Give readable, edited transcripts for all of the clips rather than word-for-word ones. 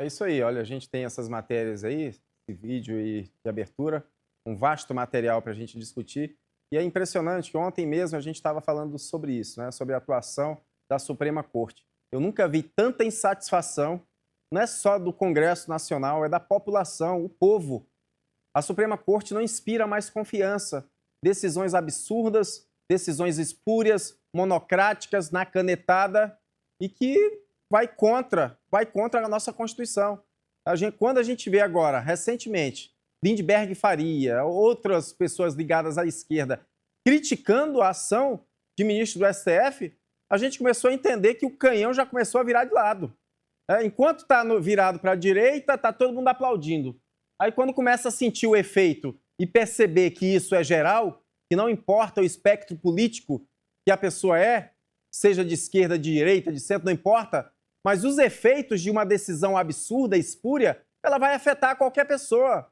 É isso aí, olha, a gente tem essas matérias aí, esse vídeo e de abertura, um vasto material para a gente discutir. E é impressionante que ontem mesmo a gente estava falando sobre isso, né? Sobre a atuação da Suprema Corte. Eu nunca vi tanta insatisfação, não é só do Congresso Nacional, é da população, o povo. A Suprema Corte não inspira mais confiança. Decisões absurdas, decisões espúrias, monocráticas, na canetada e que vai contra a nossa Constituição. Quando a gente vê agora, recentemente, Lindbergh Faria, outras pessoas ligadas à esquerda, criticando a ação de ministro do STF, a gente começou a entender que o canhão já começou a virar de lado. Enquanto está virado para a direita, está todo mundo aplaudindo. Aí quando começa a sentir o efeito e perceber que isso é geral, que não importa o espectro político que a pessoa é, seja de esquerda, de direita, de centro, não importa, mas os efeitos de uma decisão absurda, espúria, ela vai afetar qualquer pessoa.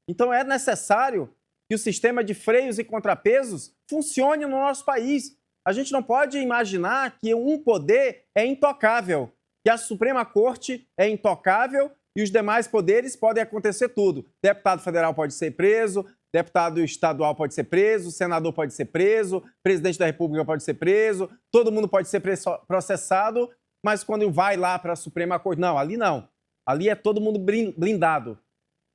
Então é necessário que o sistema de freios e contrapesos funcione no nosso país. A gente não pode imaginar que um poder é intocável, que a Suprema Corte é intocável e os demais poderes podem acontecer tudo. Deputado federal pode ser preso, deputado estadual pode ser preso, senador pode ser preso, presidente da República pode ser preso, todo mundo pode ser processado, mas quando vai lá para a Suprema Corte, não, ali não. Ali é todo mundo blindado.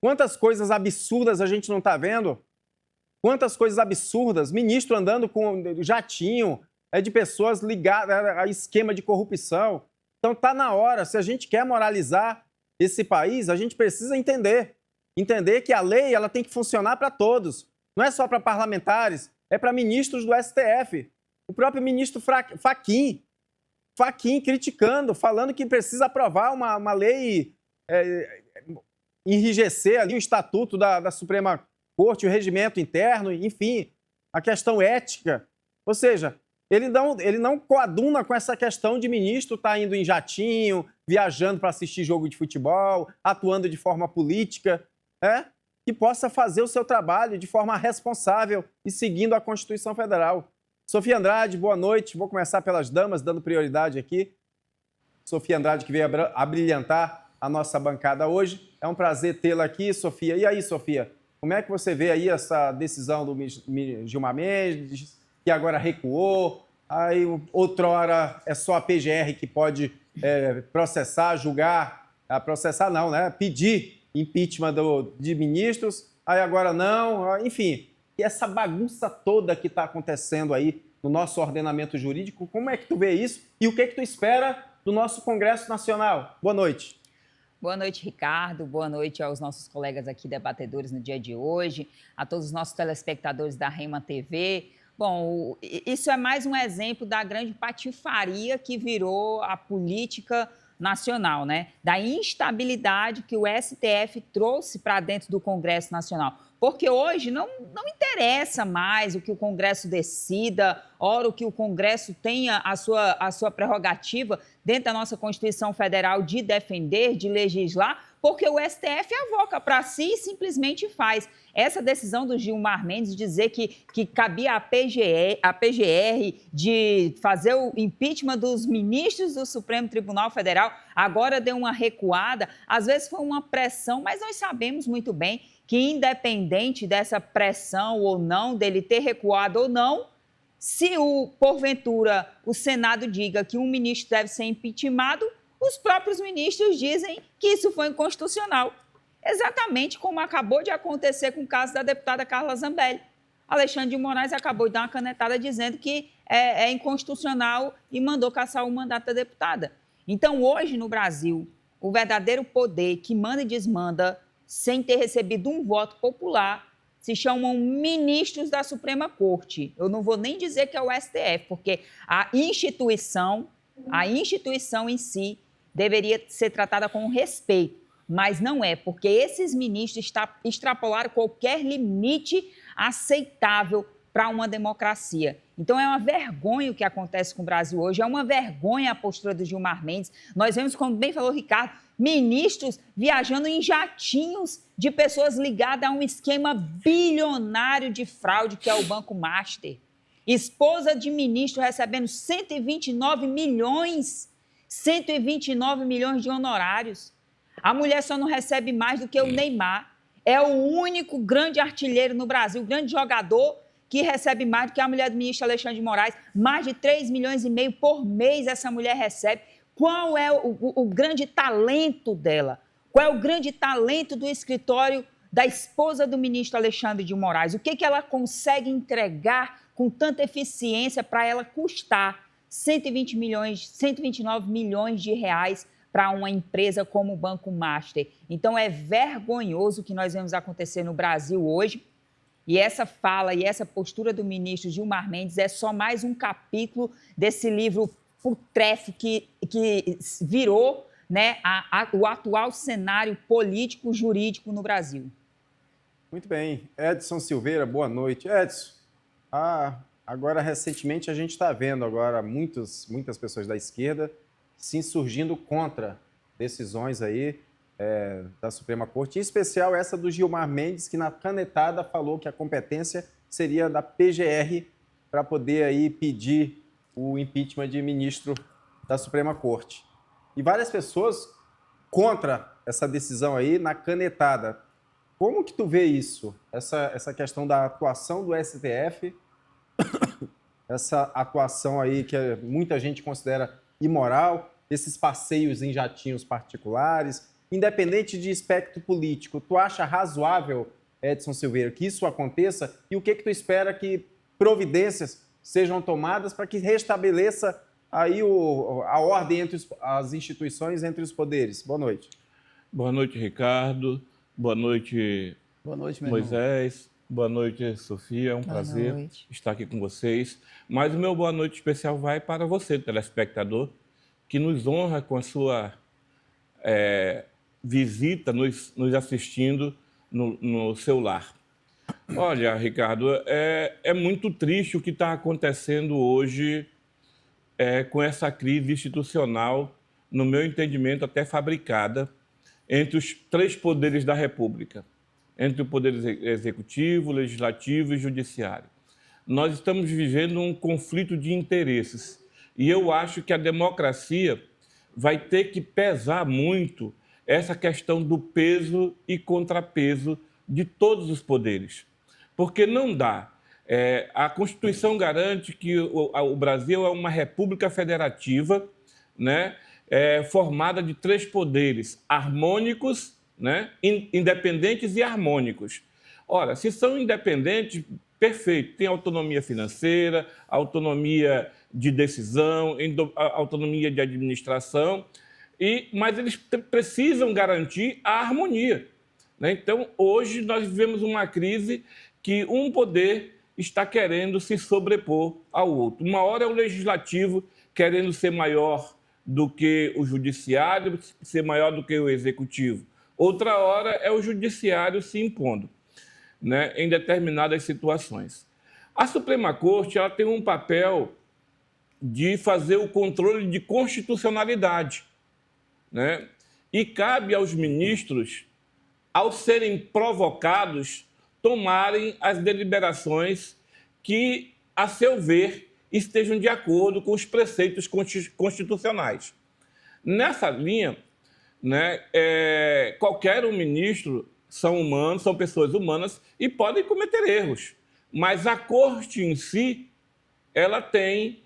Quantas coisas absurdas a gente não está vendo? Quantas coisas absurdas, ministro andando com jatinho, de pessoas ligadas a esquema de corrupção. Então está na hora, se a gente quer moralizar esse país, a gente precisa entender que a lei ela tem que funcionar para todos. Não é só para parlamentares, é para ministros do STF. O próprio ministro Fachin criticando, falando que precisa aprovar uma lei, enrijecer ali o estatuto da Suprema Corte, o regimento interno, enfim, a questão ética. Ou seja, ele não coaduna com essa questão de ministro estar indo em jatinho, viajando para assistir jogo de futebol, atuando de forma política, que possa fazer o seu trabalho de forma responsável e seguindo a Constituição Federal. Sofia Andrade, boa noite. Vou começar pelas damas, dando prioridade aqui. Sofia Andrade, que veio abrilhantar a nossa bancada hoje. É um prazer tê-la aqui, Sofia. E aí, Sofia, como é que você vê aí essa decisão do Gilmar Mendes, que agora recuou? Aí, outrora, é só a PGR que pode processar, julgar, processar não, né? Pedir impeachment de ministros. Aí agora não, enfim. E essa bagunça toda que está acontecendo aí no nosso ordenamento jurídico, como é que tu vê isso? E o que tu espera do nosso Congresso Nacional? Boa noite. Boa noite, Ricardo. Boa noite aos nossos colegas aqui debatedores no dia de hoje, a todos os nossos telespectadores da Rema TV. Bom, isso é mais um exemplo da grande patifaria que virou a política nacional, né? Da instabilidade que o STF trouxe para dentro do Congresso Nacional. Porque hoje não interessa mais o que o Congresso decida, ora o que o Congresso tenha a sua prerrogativa dentro da nossa Constituição Federal de defender, de legislar, porque o STF avoca para si e simplesmente faz. Essa decisão do Gilmar Mendes de dizer que cabia à PGR de fazer o impeachment dos ministros do Supremo Tribunal Federal, agora deu uma recuada, às vezes foi uma pressão, mas nós sabemos muito bem que independente dessa pressão ou não, dele ter recuado ou não, se porventura o Senado diga que um ministro deve ser impeachmentado, os próprios ministros dizem que isso foi inconstitucional. Exatamente como acabou de acontecer com o caso da deputada Carla Zambelli. Alexandre de Moraes acabou de dar uma canetada dizendo que é inconstitucional e mandou cassar o mandato da deputada. Então, hoje no Brasil, o verdadeiro poder que manda e desmanda, sem ter recebido um voto popular, se chamam ministros da Suprema Corte. Eu não vou nem dizer que é o STF, porque a instituição em si deveria ser tratada com respeito, mas não é, porque esses ministros extrapolaram qualquer limite aceitável para uma democracia. Então, é uma vergonha o que acontece com o Brasil hoje, é uma vergonha a postura do Gilmar Mendes. Nós vemos, como bem falou o Ricardo, ministros viajando em jatinhos de pessoas ligadas a um esquema bilionário de fraude, que é o Banco Master. Esposa de ministro recebendo 129 milhões de honorários. A mulher só não recebe mais do que o Neymar. É o único grande artilheiro no Brasil, grande jogador que recebe mais do que a mulher do ministro Alexandre de Moraes. Mais de 3,5 milhões por mês essa mulher recebe. Qual é o grande talento dela? Qual é o grande talento do escritório da esposa do ministro Alexandre de Moraes? O que ela consegue entregar com tanta eficiência para ela custar 129 milhões de reais para uma empresa como o Banco Master? Então, é vergonhoso o que nós vemos acontecer no Brasil hoje. E essa fala e essa postura do ministro Gilmar Mendes é só mais um capítulo desse livro putrefo que virou, né, o atual cenário político-jurídico no Brasil. Muito bem. Edson Silveira, boa noite. Edson, agora recentemente a gente está vendo agora muitas pessoas da esquerda se insurgindo contra decisões aí da Suprema Corte, em especial essa do Gilmar Mendes, que na canetada falou que a competência seria da PGR para poder aí pedir o impeachment de ministro da Suprema Corte. E várias pessoas contra essa decisão aí na canetada. Como que tu vê isso? Essa questão da atuação do STF, essa atuação aí que muita gente considera imoral, esses passeios em jatinhos particulares, independente de espectro político. Tu acha razoável, Edson Silveira, que isso aconteça? E o que tu espera que providências sejam tomadas para que restabeleça aí a ordem entre as instituições, entre os poderes? Boa noite. Boa noite, Ricardo. Boa noite, Moisés. Irmão. Boa noite, Sofia. É um prazer estar aqui com vocês. Mas o meu boa noite especial vai para você, telespectador, que nos honra com a sua visita, nos assistindo no seu lar. Olha, Ricardo, é muito triste o que está acontecendo hoje com essa crise institucional, no meu entendimento, até fabricada, entre os três poderes da República, entre o poder executivo, legislativo e judiciário. Nós estamos vivendo um conflito de interesses e eu acho que a democracia vai ter que pesar muito essa questão do peso e contrapeso de todos os poderes, porque não dá. A Constituição garante que o Brasil é uma república federativa, né? Formada de três poderes harmônicos, né? Independentes e harmônicos. Ora, se são independentes, perfeito, tem autonomia financeira, autonomia de decisão, autonomia de administração, mas eles precisam garantir a harmonia, né? Então, hoje nós vivemos uma crise que um poder está querendo se sobrepor ao outro. Uma hora é o legislativo querendo ser maior do que o judiciário, ser maior do que o executivo. Outra hora é o judiciário se impondo, né, em determinadas situações. A Suprema Corte ela tem um papel de fazer o controle de constitucionalidade, né? E cabe aos ministros, ao serem provocados, tomarem as deliberações que, a seu ver, estejam de acordo com os preceitos constitucionais. Nessa linha, né, qualquer ministro são humanos, são pessoas humanas e podem cometer erros, mas a corte em si, ela tem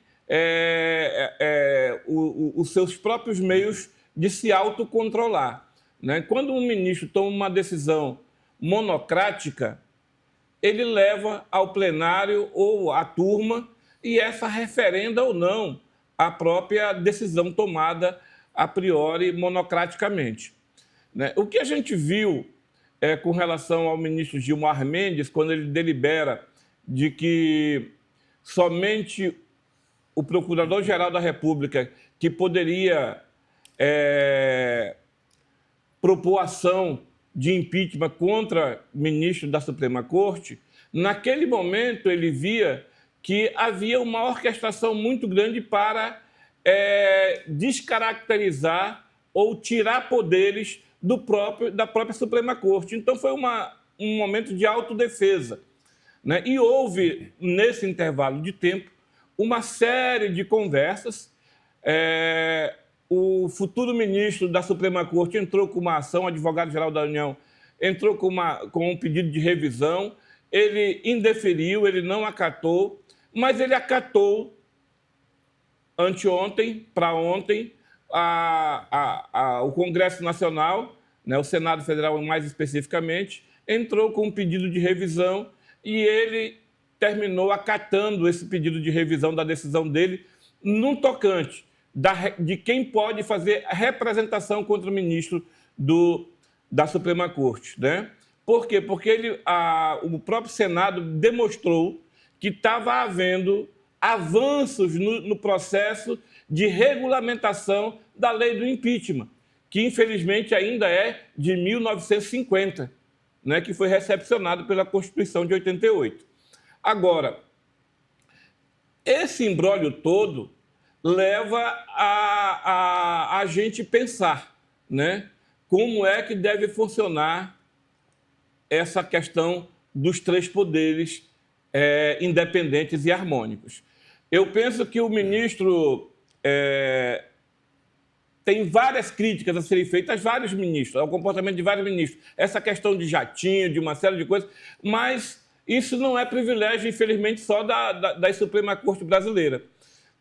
os seus próprios meios de se autocontrolar, né? Quando um ministro toma uma decisão monocrática, ele leva ao plenário ou à turma e essa referenda ou não a própria decisão tomada a priori monocraticamente, né? O que a gente viu com relação ao ministro Gilmar Mendes, quando ele delibera de que somente o Procurador-Geral da República que poderia propor ação de impeachment contra ministro da Suprema Corte, naquele momento ele via que havia uma orquestração muito grande para descaracterizar ou tirar poderes da própria Suprema Corte. Então foi um momento de autodefesa, né? E houve, nesse intervalo de tempo, uma série de conversas o futuro ministro da Suprema Corte entrou com uma ação, o advogado-geral da União entrou com um pedido de revisão, ele indeferiu, ele não acatou, mas ele acatou anteontem, para ontem, o Congresso Nacional, né, o Senado Federal mais especificamente, entrou com um pedido de revisão e ele terminou acatando esse pedido de revisão da decisão dele no tocante de quem pode fazer a representação contra o ministro da Suprema Corte. Né? Por quê? Porque o próprio Senado demonstrou que estava havendo avanços no processo de regulamentação da lei do impeachment, que infelizmente ainda é de 1950, né, que foi recepcionado pela Constituição de 88. Agora, esse imbróglio todo leva a gente pensar, né, como é que deve funcionar essa questão dos três poderes independentes e harmônicos. Eu penso que o ministro tem várias críticas a serem feitas a vários ministros, ao comportamento de vários ministros. Essa questão de jatinho, de uma série de coisas, mas isso não é privilégio, infelizmente, só da Suprema Corte brasileira.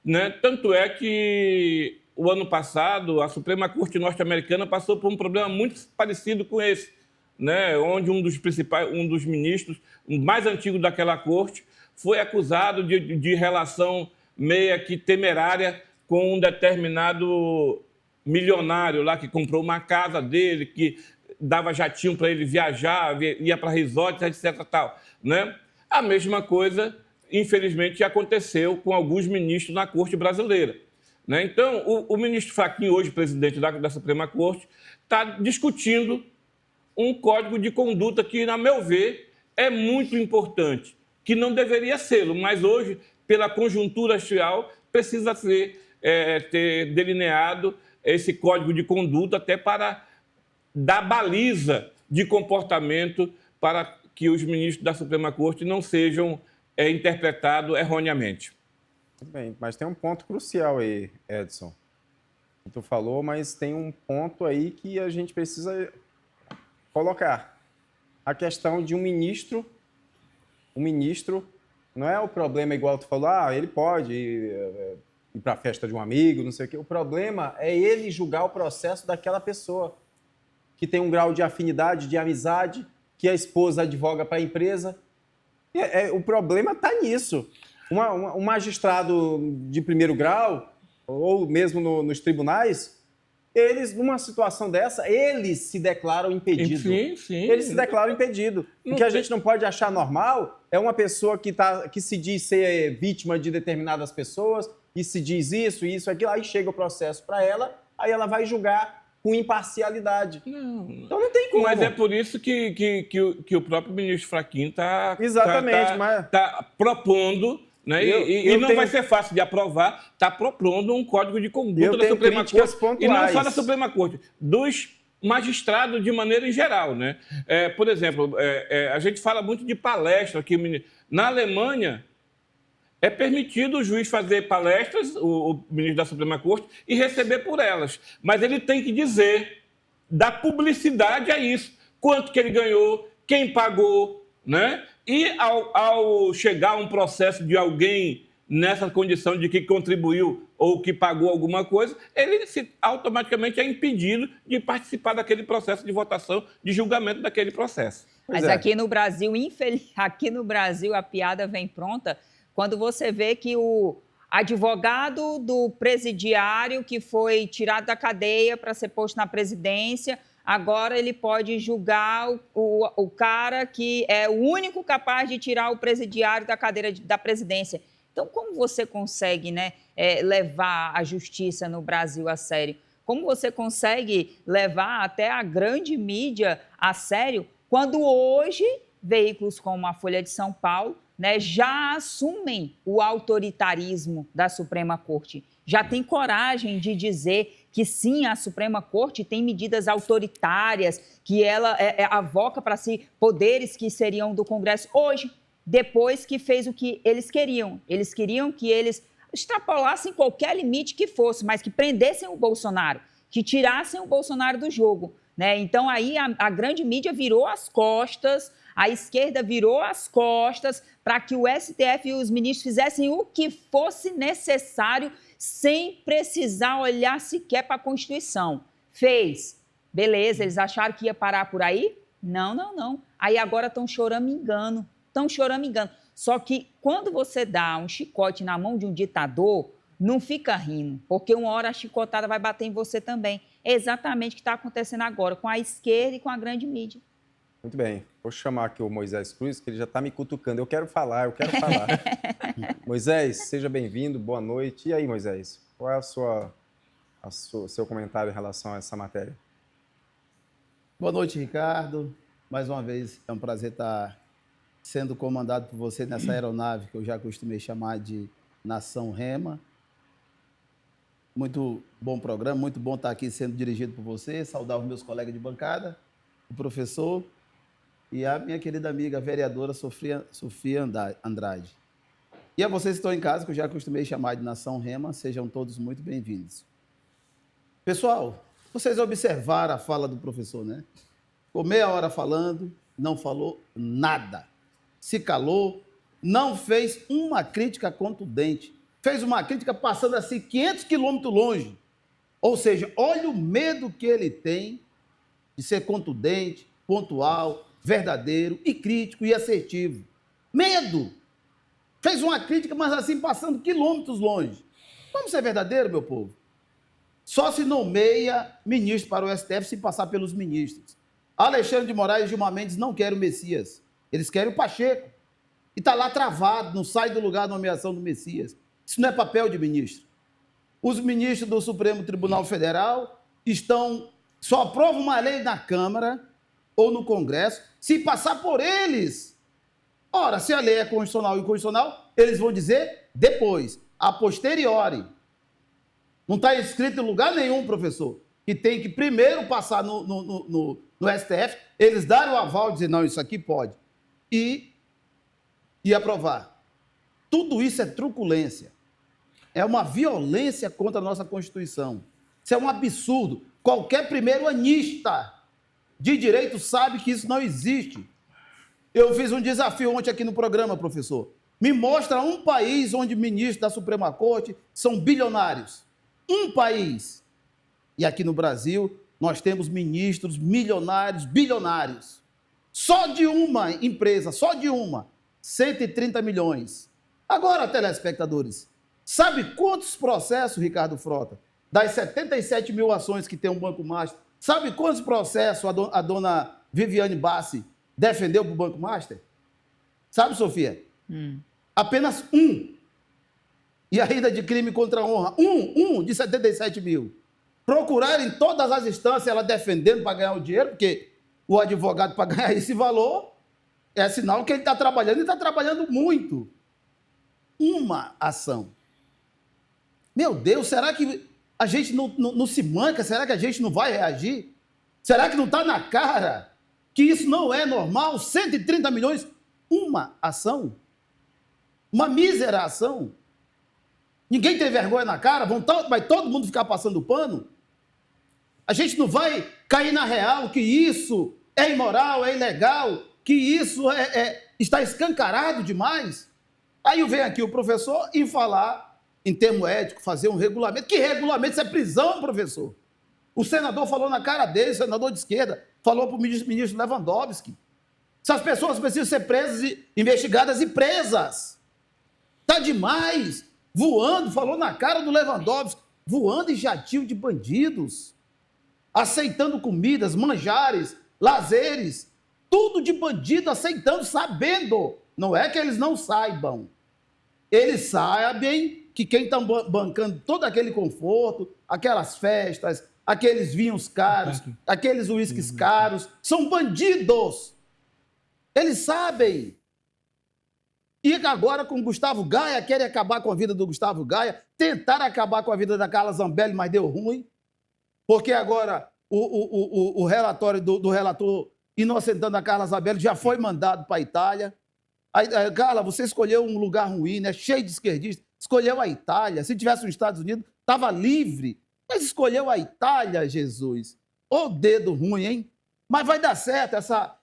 Né? Tanto é que, o ano passado, a Suprema Corte norte-americana passou por um problema muito parecido com esse, né? Onde um dos ministros, o mais antigo daquela corte, foi acusado de relação meia que temerária com um determinado milionário lá que comprou uma casa dele, que dava jatinho para ele viajar, ia para resorts, etc. Tal, né? A mesma coisa, infelizmente, aconteceu com alguns ministros na Corte brasileira. Né? Então, o ministro Fachin, hoje presidente da Suprema Corte, está discutindo um código de conduta que, na meu ver, é muito importante, que não deveria ser, mas hoje, pela conjuntura social, precisa ter delineado esse código de conduta até para dar baliza de comportamento para que os ministros da Suprema Corte não sejam interpretados erroneamente. Muito bem, mas tem um ponto crucial aí, Edson, que tu falou, mas tem um ponto aí que a gente precisa colocar. A questão de um ministro não é o problema igual tu falou, ele pode ir para a festa de um amigo, não sei o quê. O problema é ele julgar o processo daquela pessoa que tem um grau de afinidade, de amizade, que a esposa advoga para a empresa. O problema está nisso. Um magistrado de primeiro grau, ou mesmo nos tribunais, eles, numa situação dessa, eles se declaram impedido. Sim. Eles se declaram impedido. O que a gente não pode achar normal é uma pessoa que se diz ser vítima de determinadas pessoas, e se diz isso, aquilo, aí chega o processo para ela, aí ela vai julgar com imparcialidade. Não. Então não tem como. Mas é por isso que o próprio ministro Fachin está propondo, né? E não vai ser fácil de aprovar, está propondo um código de conduta da Suprema Corte. Pontuais. E não só da Suprema Corte, dos magistrados de maneira em geral. Né? Por exemplo, a gente fala muito de palestra aqui. Na Alemanha, é permitido o juiz fazer palestras, o ministro da Suprema Corte, e receber por elas. Mas ele tem que dizer, dar publicidade a isso. Quanto que ele ganhou, quem pagou, né? E ao chegar um processo de alguém nessa condição de que contribuiu ou que pagou alguma coisa, ele automaticamente é impedido de participar daquele processo de votação, de julgamento daquele processo. Mas aqui no Brasil, aqui no Brasil, a piada vem pronta quando você vê que o advogado do presidiário que foi tirado da cadeia para ser posto na presidência, agora ele pode julgar o cara que é o único capaz de tirar o presidiário da cadeira da presidência. Então, como você consegue, né, levar a justiça no Brasil a sério? Como você consegue levar até a grande mídia a sério quando hoje veículos como a Folha de São Paulo, né, já assumem o autoritarismo da Suprema Corte, já tem coragem de dizer que sim, a Suprema Corte tem medidas autoritárias, que ela avoca para si poderes que seriam do Congresso hoje, depois que fez o que eles queriam. Eles queriam que eles extrapolassem qualquer limite que fosse, mas que prendessem o Bolsonaro, que tirassem o Bolsonaro do jogo, né? Então, aí a grande mídia virou as costas, a esquerda virou as costas para que o STF e os ministros fizessem o que fosse necessário sem precisar olhar sequer para a Constituição. Fez. Beleza, eles acharam que ia parar por aí? Não, não, não. Aí agora estão choramingando. Estão choramingando. Só que quando você dá um chicote na mão de um ditador, não fica rindo, porque uma hora a chicotada vai bater em você também. É exatamente o que está acontecendo agora com a esquerda e com a grande mídia. Muito bem. Vou chamar aqui o Moisés Cruz, que ele já está me cutucando. Eu quero falar. Moisés, seja bem-vindo, boa noite. E aí, Moisés, qual é o seu comentário em relação a essa matéria? Boa noite, Ricardo. Mais uma vez, é um prazer estar sendo comandado por você nessa aeronave que eu já costumei chamar de Nação Rema. Muito bom programa, muito bom estar aqui sendo dirigido por você. Saudar os meus colegas de bancada, o professor e a minha querida amiga, a vereadora Sofia Andrade. E a vocês que estão em casa, que eu já costumei chamar de Nação Rema, sejam todos muito bem-vindos. Pessoal, vocês observaram a fala do professor, né? Ficou meia hora falando, não falou nada. Se calou, não fez uma crítica contundente. Fez uma crítica passando assim 500 quilômetros longe. Ou seja, olha o medo que ele tem de ser contundente, pontual, verdadeiro e crítico e assertivo. Medo! Fez uma crítica, mas assim passando quilômetros longe. Vamos ser verdadeiros, meu povo? Só se nomeia ministro para o STF se passar pelos ministros. Alexandre de Moraes e Gilmar Mendes não querem o Messias. Eles querem o Pacheco. E está lá travado, não sai do lugar da nomeação do Messias. Isso não é papel de ministro. Os ministros do Supremo Tribunal Federal só aprovam uma lei na Câmara ou no Congresso se passar por eles. Ora, se a lei é constitucional ou inconstitucional, eles vão dizer depois, a posteriori. Não está escrito em lugar nenhum, professor, que tem que primeiro passar no STF, eles darem o aval e dizer, não, isso aqui pode, e aprovar. Tudo isso é truculência. É uma violência contra a nossa Constituição. Isso é um absurdo. Qualquer primeiro-anista de direito sabe que isso não existe. Eu fiz um desafio ontem aqui no programa, professor. Me mostra um país onde ministros da Suprema Corte são bilionários. Um país. E aqui no Brasil, nós temos ministros milionários, bilionários. Só de uma empresa, 130 milhões. Agora, telespectadores, sabe quantos processos, Ricardo Frota, das 77 mil ações que tem um Banco Master, sabe quantos processos a dona Viviane Bassi defendeu para o Banco Master? Sabe, Sofia? Apenas um. E ainda de crime contra a honra. Um de 77 mil. Procuraram em todas as instâncias ela defendendo para ganhar o dinheiro, porque o advogado, para ganhar esse valor, é sinal que ele está trabalhando e está trabalhando muito. Uma ação. Meu Deus, será que a gente não se manca? Será que a gente não vai reagir? Será que não está na cara que isso não é normal? 130 milhões, uma ação? Uma mísera ação? Ninguém tem vergonha na cara? Vai todo mundo ficar passando pano? A gente não vai cair na real que isso é imoral, é ilegal, que isso está escancarado demais? Aí vem aqui o professor e falar em termo ético, fazer um regulamento. Que regulamento? Isso é prisão, professor. O senador falou na cara dele, o senador de esquerda, falou para o ministro Lewandowski. Essas pessoas precisam ser presas, investigadas e presas. Está demais. Voando, falou na cara do Lewandowski, voando em jatinho de bandidos, aceitando comidas, manjares, lazeres, tudo de bandido, aceitando, sabendo. Não é que eles não saibam. Eles sabem que quem está bancando todo aquele conforto, aquelas festas, aqueles vinhos caros, aqueles uísques caros, são bandidos. Eles sabem. E agora com o Gustavo Gaia, querem acabar com a vida do Gustavo Gaia, tentaram acabar com a vida da Carla Zambelli, mas deu ruim, porque agora o relatório do relator inocentando a Carla Zambelli já foi mandado para a Itália. Aí, Carla, você escolheu um lugar ruim, né? Cheio de esquerdistas. Escolheu a Itália. Se tivesse nos Estados Unidos, estava livre. Mas escolheu a Itália, Jesus. Ô dedo ruim, hein? Mas vai dar certo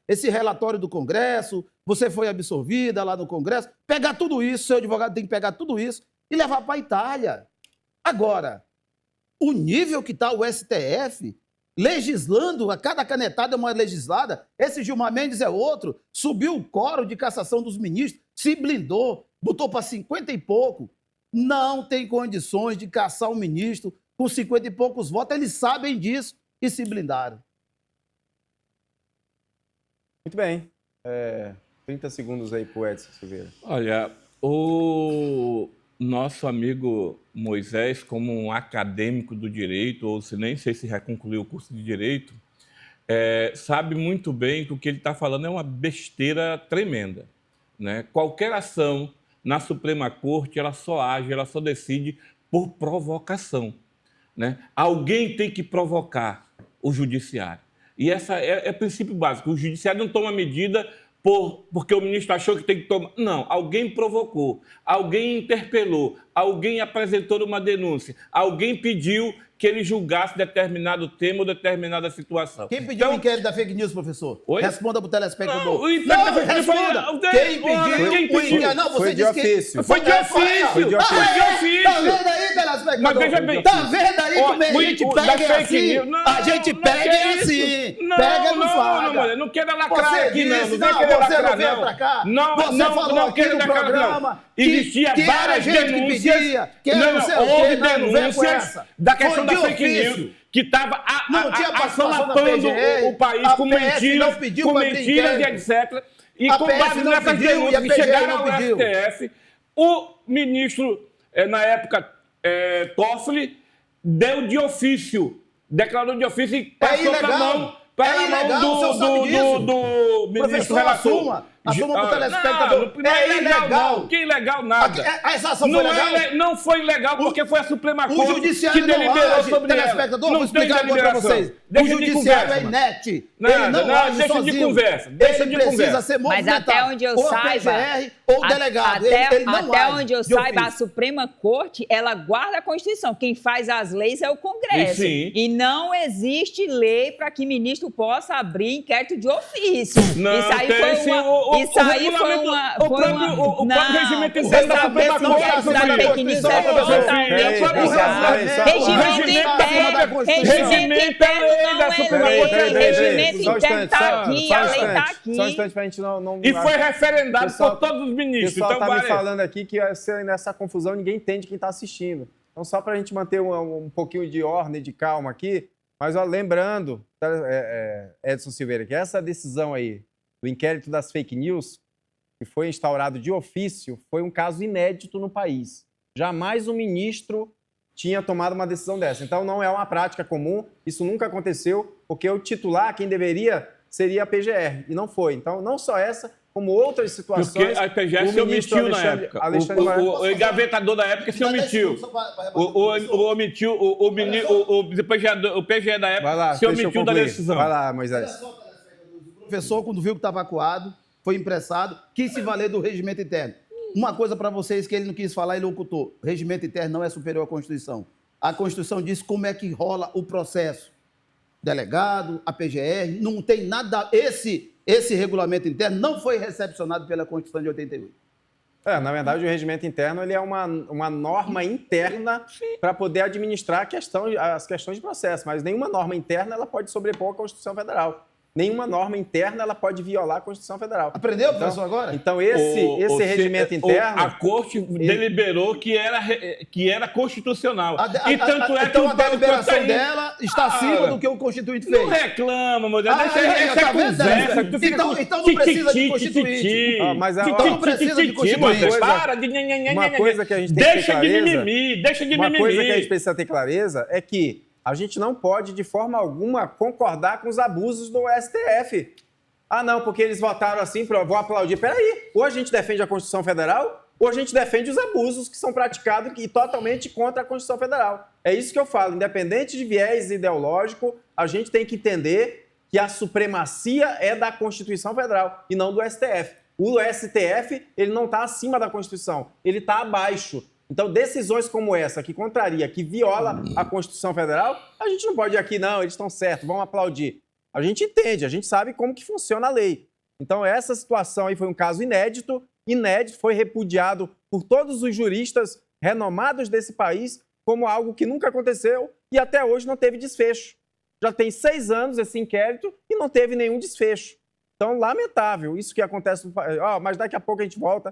esse relatório do Congresso, você foi absolvida lá no Congresso, pegar tudo isso, seu advogado tem que pegar tudo isso e levar para a Itália. Agora, o nível que está o STF, legislando, a cada canetada é uma legislada, esse Gilmar Mendes é outro, subiu o quórum de cassação dos ministros, se blindou, botou para 50 e pouco, não tem condições de caçar um ministro com 50 e poucos votos, eles sabem disso e se blindaram. Muito bem. 30 segundos aí para o Edson Silveira. Olha, o nosso amigo Moisés, como um acadêmico do direito, ou se nem sei se já concluiu o curso de direito, sabe muito bem que o que ele está falando é uma besteira tremenda, né? Qualquer ação na Suprema Corte, ela só age, ela só decide por provocação, né? Alguém tem que provocar o judiciário. E esse é o princípio básico. O judiciário não toma medida porque o ministro achou que tem que tomar. Não, alguém provocou, alguém interpelou, alguém apresentou uma denúncia, alguém pediu que ele julgasse determinado tema ou determinada situação. Quem pediu o inquérito da fake news, professor? Oi? Responda para o telespectador. Não, o inquérito da fake news responda. Quem pediu o inquérito? Não, você Foi de disse que... ofício. Foi de ofício. Foi de ofício. Foi de ofício. Tá vendo aí, telespectador? Mas veja bem. Tá vendo aí como a gente pega da assim? fake news. Não, A gente não pega é isso. assim. Não, Pega e não fala. mulher, não queira lacrar Você aqui, não. disse, Não não, queira você lacrar, não veio pra cá. Não, Você não, falou não aqui queira no lacrar, programa não. Existia que era várias gente que denúncias. pedia, que era não sei o quê, houve não veio com denúncias essa. da questão Foi da de fake ofício. news, que estava Não tinha participação da assolapando PGR, o país a com PS mentiras, não pediu com pra abrir mentiras e inquérito. etc. E A com PS base não nessas pediu e a denúncias que PGR chegaram não ao pediu. STF, o ministro, na época, Toffoli, deu de ofício, declarou de ofício e passou para a mão, do ministro relator. Assuma para o telespectador. Não é ilegal. Não. Que ilegal nada. Essa ação foi legal? Não foi ilegal porque foi a Suprema O Corte judiciário que não deliberou age, sobre ela. telespectador, Não vou tem explicar agora para deliberação. vocês. O Deixa de judiciário conversa, é mano. inerte. Nada, Ele não não, age deixa de sozinho. conversa, deixa Ele de precisa conversa. ser Mas movimentado. até onde eu ou a saiba, PGR ou o delegado. Ele não até age onde eu de saiba, a ofício. Suprema Corte, ela guarda a Constituição. Quem faz as leis é o Congresso. Sim. E não existe lei para que ministro possa abrir inquérito de ofício. Não, isso aí tem foi sim, uma... Isso aí foi uma... o próprio regimento interno da Suprema não, Corte essa da sobre fake news é totalmente regimento interno não é lei. Regimento interno está aqui, a lei está aqui. Só um instante para a gente não... E foi referendado Pessoal, por todos os O ministros. pessoal Então, está me falando aqui que nessa confusão ninguém entende quem está assistindo. Então, só para a gente manter um pouquinho de ordem, de calma aqui, mas ó, lembrando, Edson Silveira, que essa decisão aí do inquérito das fake news, que foi instaurado de ofício, foi um caso inédito no país. Jamais um ministro tinha tomado uma decisão dessa. Então, não é uma prática comum, isso nunca aconteceu, porque o titular, quem deveria, seria a PGR, e não foi. Então, não só essa, como outras situações... Porque a PGR se omitiu na época. O engavetador da época se omitiu. O PGE da época se omitiu da decisão. Vai lá, Moisés. O professor, quando viu que estava acuado, foi impressado, quis se valer do regimento interno. Uma coisa para vocês que ele não quis falar, ele ocultou. O regimento interno não é superior à Constituição. A Constituição diz como é que rola o processo. Delegado, a PGR, não tem nada... Esse regulamento interno não foi recepcionado pela Constituição de 88. Na verdade, o regimento interno ele é uma norma interna para poder administrar as questões de processo, mas nenhuma norma interna ela pode sobrepor a Constituição Federal. Nenhuma norma interna ela pode violar a Constituição Federal. Aprendeu, professor, agora? Então, esse regimento interno... A Corte deliberou que era constitucional. E tanto é que a deliberação dela está acima do que o Constituinte fez. Não reclama, meu Deus. Essa é conversa. Então não precisa de Constituinte. Então não precisa de Constituinte. Para de... Uma coisa que a gente tem que ter clareza... Deixa de mimimi. Uma coisa que a gente precisa ter clareza é que a gente não pode, de forma alguma, concordar com os abusos do STF. Ah, não, porque eles votaram assim, vou aplaudir. Peraí, ou a gente defende a Constituição Federal, ou a gente defende os abusos que são praticados e totalmente contra a Constituição Federal. É isso que eu falo. Independente de viés ideológico, a gente tem que entender que a supremacia é da Constituição Federal e não do STF. O STF, ele não está acima da Constituição, ele está abaixo. Então, decisões como essa, que contraria, que viola a Constituição Federal, a gente não pode ir aqui, não, eles estão certos, vamos aplaudir. A gente entende, a gente sabe como que funciona a lei. Então, essa situação aí foi um caso inédito, foi repudiado por todos os juristas renomados desse país como algo que nunca aconteceu e até hoje não teve desfecho. Já tem 6 anos esse inquérito e não teve nenhum desfecho. Então, lamentável isso que acontece no país. Mas daqui a pouco a gente volta